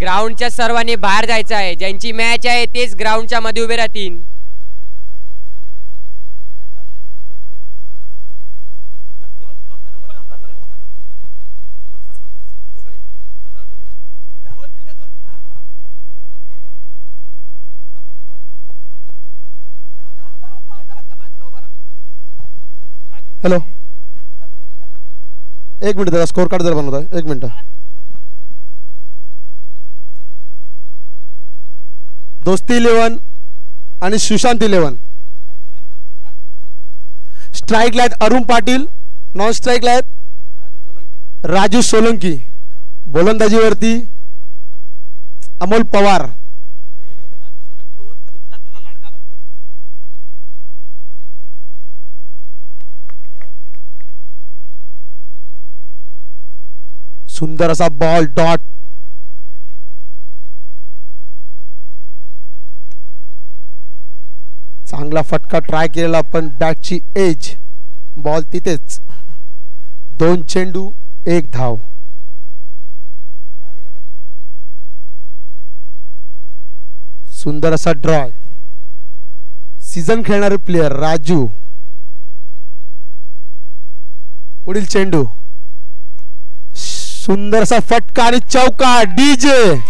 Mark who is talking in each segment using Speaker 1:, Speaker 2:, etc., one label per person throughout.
Speaker 1: ग्राउंडच्या सर्वांनी बाहेर जायचं आहे. ज्यांची मॅच आहे तेच ग्राउंडच्या मध्ये उभे राहतील.
Speaker 2: हॅलो, एक मिनिट जरा स्कोर कार्ड जर बनवत आहे. एक मिनिट. दोस्ती 11 आणि सुशांत 11. स्ट्राईकला आहेत अरुण पाटील, नॉन स्ट्राईकला आहेत राजू सोलंकी, गोलंदाजीवरती अमोल पवार. सुंदर असा बॉल डॉट. चांगला फटका ट्राय केलेला पण बॅटची एज, बॉल तिथेच. 2 चेंडू 1 धाव. सुंदर असा ड्रॉ. सीझन खेळणारे प्लेयर राजू. पुढील चेंडू सुंदर असा फटका आणि चौका. डीजे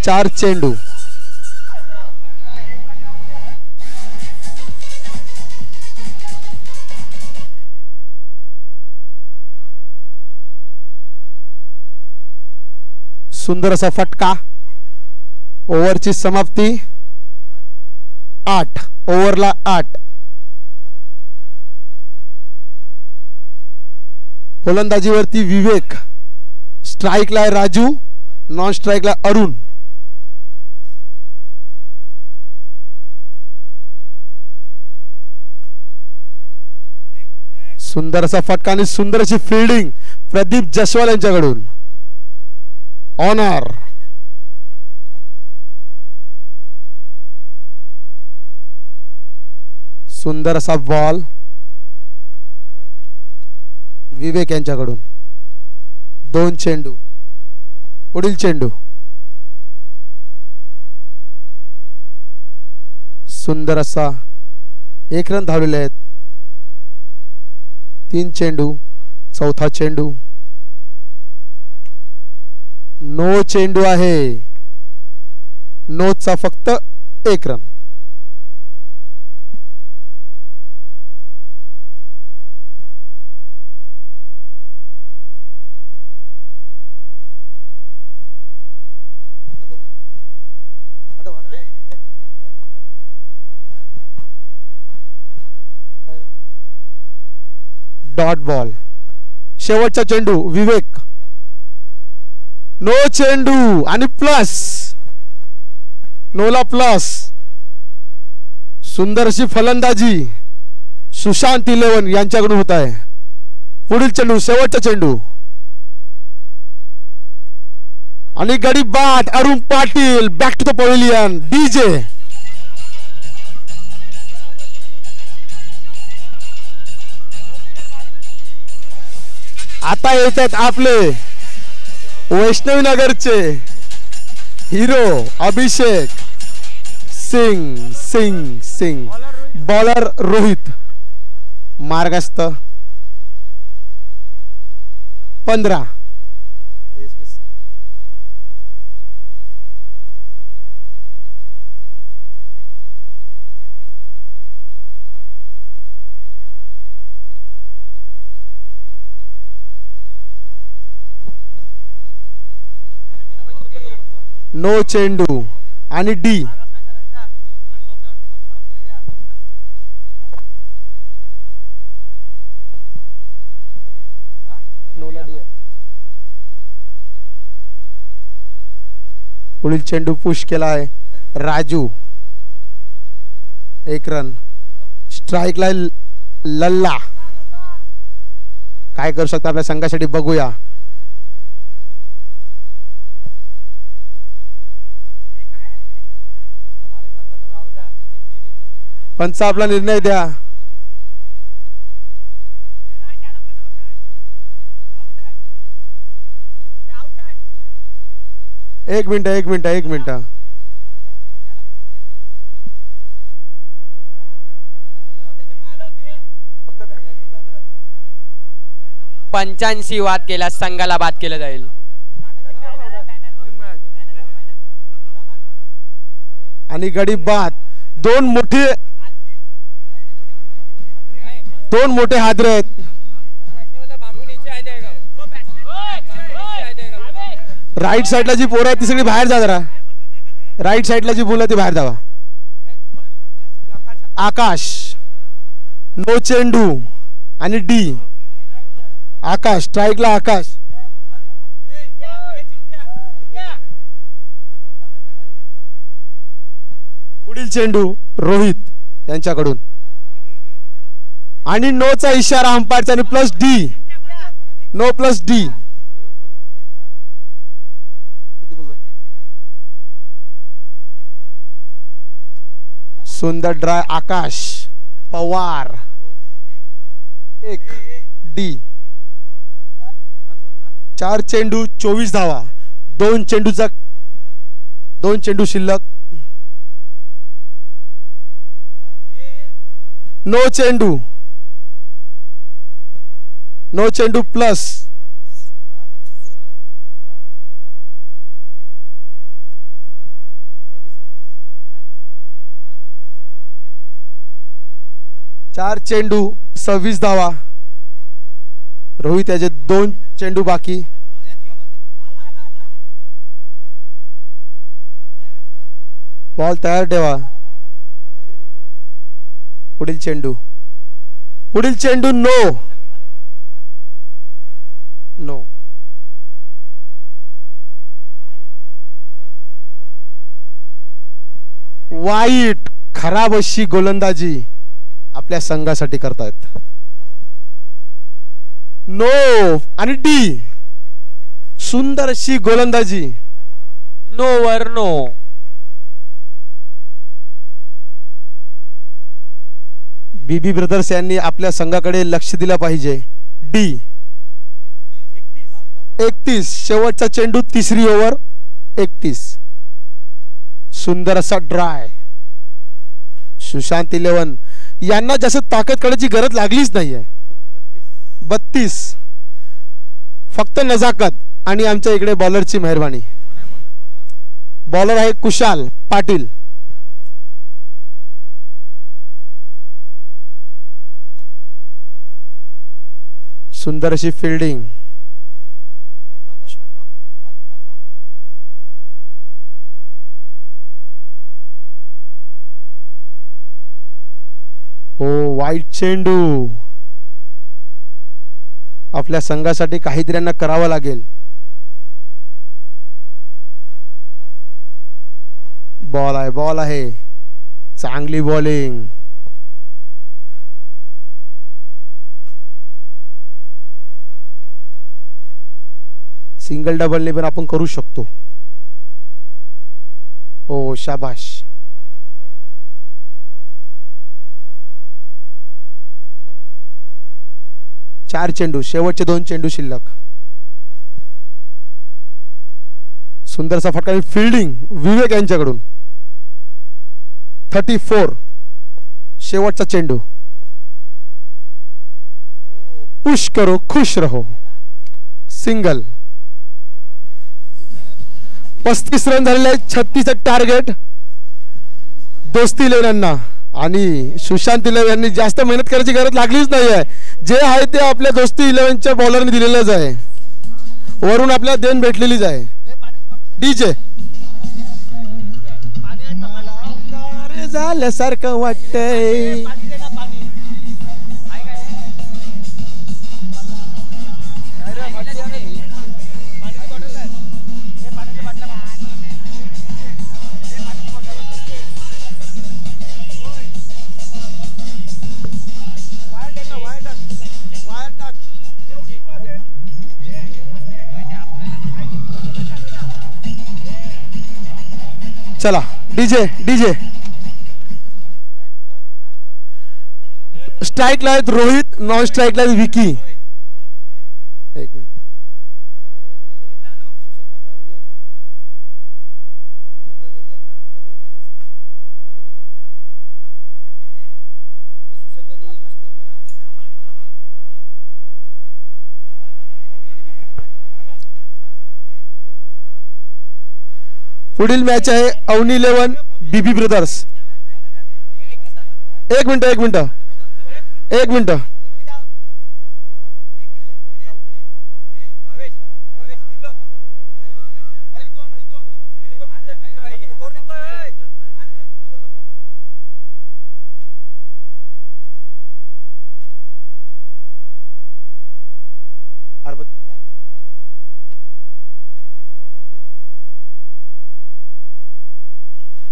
Speaker 2: चार चेंडू. सुंदर असा फटका. ओव्हरची समाप्ती 8. ओव्हरला 8. फलंदाजीवरती विवेक, स्ट्राईकला राजू, नॉन स्ट्राईकला अरुण. सुंदर असा फटका आणि सुंदर अशी फिल्डिंग प्रदीप जसवाल यांच्याकडून. ऑनर. सुंदर असा बॉल विवेक यांच्याकडून. 2 चेंडू. पुढील चेंडू सुंदर असा 1 रन धावलेले आहेत. 3 चेंडू. चौथा चेंडू. नो चेंडू आहे. नोचा फक्त 1 रन. Dot ball. शेवटचा चेंडू विवेक. नो चेंडू आणि प्लस. नोला प्लस. सुंदर अशी फलंदाजी सुशांत 11 यांच्याकडून होत आहे. पुढील चेंडू शेवटचा चेंडू आणि गडी बाद. Arun Patil back to the pavilion. DJ आता येतात आपले वैष्णवी नगरचे हिरो अभिषेक सिंग. सिंग सिंग बॉलर रोहित. मार्गस्थ 15. नो चेंडू आणि डी. पुढील चेंडू पुश केला आहे राजू. 1 रन. स्ट्राईकला लल्ला. काय करू शकता आपल्या संघासाठी बघूया. पंच आपला निर्णय द्या. एक मिनिट.
Speaker 1: पंचांशी वाद केला संघाला बाद केलं जाईल.
Speaker 2: आणि गडी बाद. दोन मोठे हादरे आहेत. राईट साइडला जी पोरं आहेत ती सगळी बाहेर जा. जरा राईट साइडला जी मुलं ती बाहेर जावा. आकाश नो चेंडू आणि डी. आकाश स्ट्राईकला. आकाश पुढील चेंडू रोहित यांच्याकडून आणि नोचा इशारा अंपायरचा आणि प्लस डी. नो प्लस डी. सुंदर ड्राय. आकाश पवार 1 डी. 4 चेंडू 24 धावा. 2 चेंडू शिल्लक. नो चेंडू प्लस. चार चेंडू 26 धावा. रोहित याचे 2 चेंडू बाकी. बॉल तयार ठेवा. पुढील चेंडू नो. वाईट खराब अशी गोलंदाजी आपल्या संघासाठी करतायत. नो आणि डी. सुंदर अशी गोलंदाजी.
Speaker 1: नो वर नो.
Speaker 2: बीबी ब्रदर्स यांनी आपल्या संघाकडे लक्ष दिलं पाहिजे. डी 31 शेवटचा चेंडू. 3री ओव्हर 31. सुंदर असा ड्राय. सुशांत 11 यांना जास्त ताकद करण्याची गरज लागलीच नाहीये. 32 फक्त नजाकत आणि आमच्या इकडे बॉलरची मेहरबानी. बॉलर आहे कुशाल पाटील. सुंदर अशी फिल्डिंग. ओ वाईट चेंडू. आपल्या संघासाठी काहीतरी यांना करावं लागेल. बॉल आहे. चांगली बॉलिंग. सिंगल डबलने पण आपण करू शकतो. ओ शाबाश. चार चेंडू शेवटचे 2 चेंडू शिल्लक. सुंदरसा फटका. फिल्डिंग विवेक यांच्याकडून. 34 शेवटचा चेंडू. पुश करो खुश रहो. सिंगल. 35 रन झालेले आहेत. 36 टार्गेट दोस्ती इलेव्हनना. आणि सुशांत 11 यांनी जास्त मेहनत करायची गरज लागलीच नाही आहे. जे आहे ते आपल्या दोस्ती 11च्या बॉलरने दिलेलंच आहे. वरून आपल्याला देण भेटलेलीच आहे. डीजे झाल्यासारखं वाटतंय. चला डीजे स्ट्राईकला आहेत रोहित, नॉन स्ट्राईकला आहेत विकी. एक मिनिट. पुढील मॅच आहे अवनी 11 बीबी ब्रदर्स. एक मिनिट.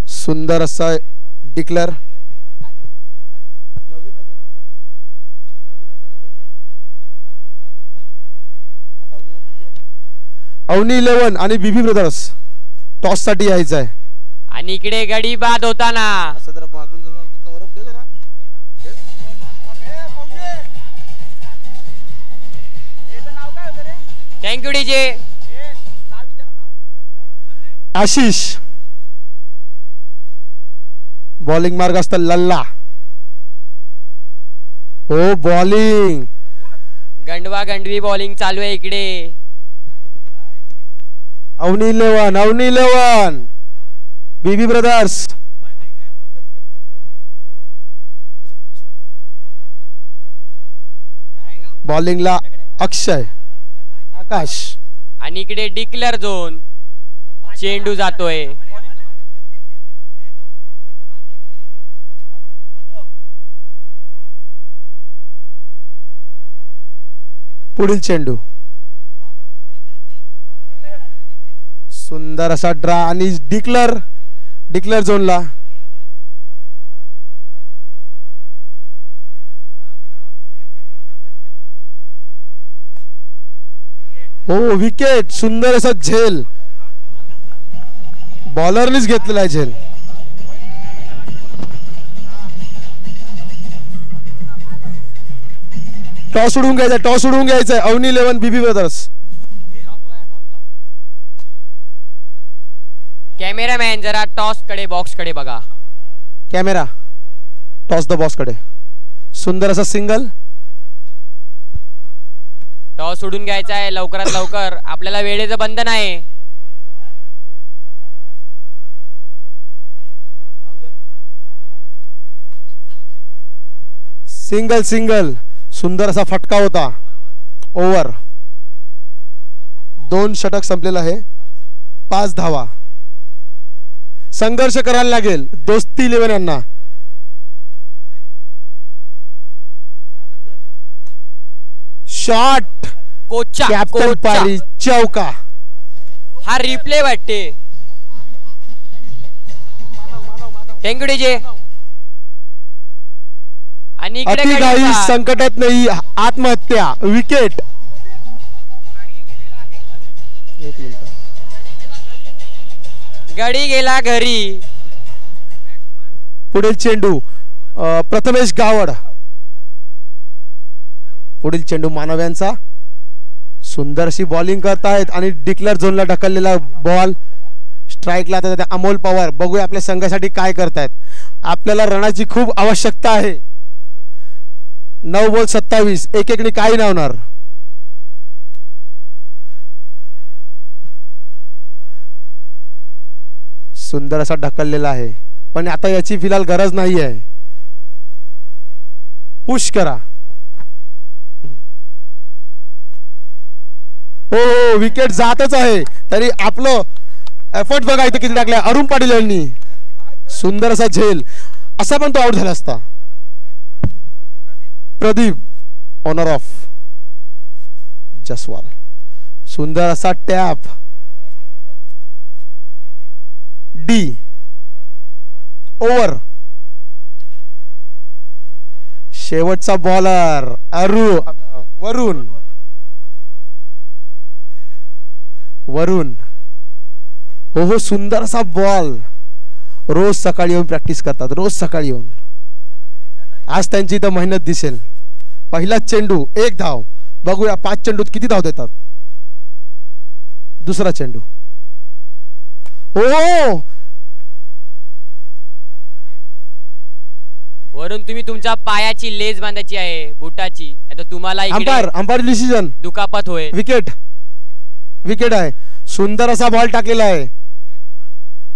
Speaker 2: सुंदर असा डिक्लेअर. अवनी 11 आणि बीबी ब्रदर्स टॉस साठी यायचं आहे.
Speaker 1: आणि इकडे गडी बाद होताना थँक्यू डीजे.
Speaker 2: आशिष बॉलिंग मार्ग असता लल्ला. हो बॉलिंग
Speaker 1: गंडवा गंडवी बॉलिंग चालू आहे इकडे.
Speaker 2: अवनी 11 बीबी ब्रदर्स. बॉलिंगला अक्षय आकाश.
Speaker 1: आणि इकडे डिक्लेअर झोन चेंडू जातोय.
Speaker 2: पुढील चेंडू सुंदर असा ड्रा आणि डिक्लेअर झोनला. हो विकेट. सुंदर असा झेल बॉलरनीच घेतलेला आहे झेल. टॉस उडवून घ्यायचा अवनी 11 बीबी ब्रदर्स.
Speaker 1: कॅमेरामॅन जरा टॉस कडे बॉक्स कडे बघा.
Speaker 2: कॅमेरा टॉस द बॉक्स कडे. सुंदर असा सिंगल.
Speaker 1: टॉस उडून घ्यायचा आहे लवकरात लवकर. आपल्याला वेळेचं बंधन आहे.
Speaker 2: सिंगल सुंदर असा फटका होता. ओव्हर 2 षटक संपलेला आहे. 5 धावा. संघर्ष करायला लागेल दोस्ती 11 यांना. शॉट कॅप्टन पारी चौका.
Speaker 1: हा रिप्ले वाटते. Thank you DJ. आणि
Speaker 2: अतिघाई संकटात नाही आत्महत्या. विकेट. एक मिनिट.
Speaker 1: गडी गेला घरी.
Speaker 2: पुढील चेंडू प्रथमेश गावड. पुढील चेंडू मानव्यांचा. सुंदर अशी बॉलिंग करतायत आणि डिक्लेअर झोनला ढकललेला बॉल. स्ट्राईकला आता अमोल पवार. बघूया आपल्या संघासाठी काय करतायत. आपल्याला रनाची खूप आवश्यकता आहे. 9 बॉल 27. एक काही नाही होणार. सुंदर असा ढकललेला आहे पण आता याची फिलहाल गरज नाही आहे. पुश करा. हो विकेट जातच आहे तरी आपलं एफर्ट बघा इथे किती टाकले अरुण पाटील यांनी. सुंदर असा झेल. असा पण तो आउट झाला असता. Pradeep owner of Jaswal. सुंदर असा टॅप. डी ओव्हर. शेवटचा बॉलर वरुण. हो सुंदर असा बॉल. रोज सकाळी येऊन प्रॅक्टिस करतात. रोज सकाळी येऊन आज त्यांची इथं मेहनत दिसेल. पहिला चेंडू 1 धाव. बघूया 5 चेंडूत किती धाव देतात. दुसरा चेंडू. ओ
Speaker 1: वरून तुम्ही तुमच्या पायाची लेज बांधायची आहे बुटाची, आता तुम्हाला
Speaker 2: अंपायर डिसिजन.
Speaker 1: दुखापत होय.
Speaker 2: विकेट आहे. सुंदर असा बॉल टाकलेला आहे.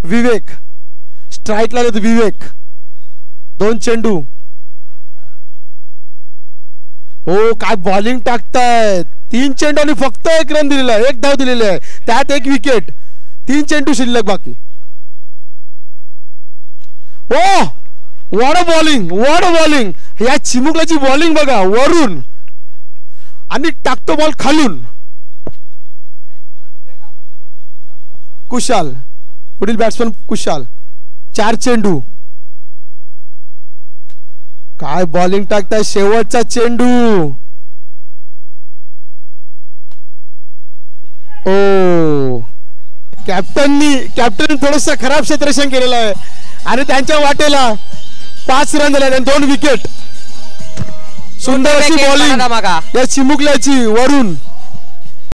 Speaker 2: विवेक स्ट्राईकला देतो. विवेक 2 चेंडू. ओ काय बॉलिंग टाकतायत. 3 चेंडू आणि फक्त 1 रन दिलेला आहे. 1 धाव दिलेली आहे. त्यात 1 विकेट. 3 चेंडू शिल्लक बाकी. ओ व्हॉट अ बॉलिंग. या चिमुकल्याची बॉलिंग बघा वरून आणि टाकतो बॉल खालून. कुशाल पुढील बॅट्समन कुशाल. 4 चेंडू. काय बॉलिंग टाकताय. शेवटचा चेंडू. ओ कॅप्टन थोडस खराब क्षेत्ररक्षण केलेलं आहे आणि त्यांच्या वाटेला 5 रन दिले आणि 2 विकेट. सुंदर अशी बॉलिंग या चिमुकल्याची वरून.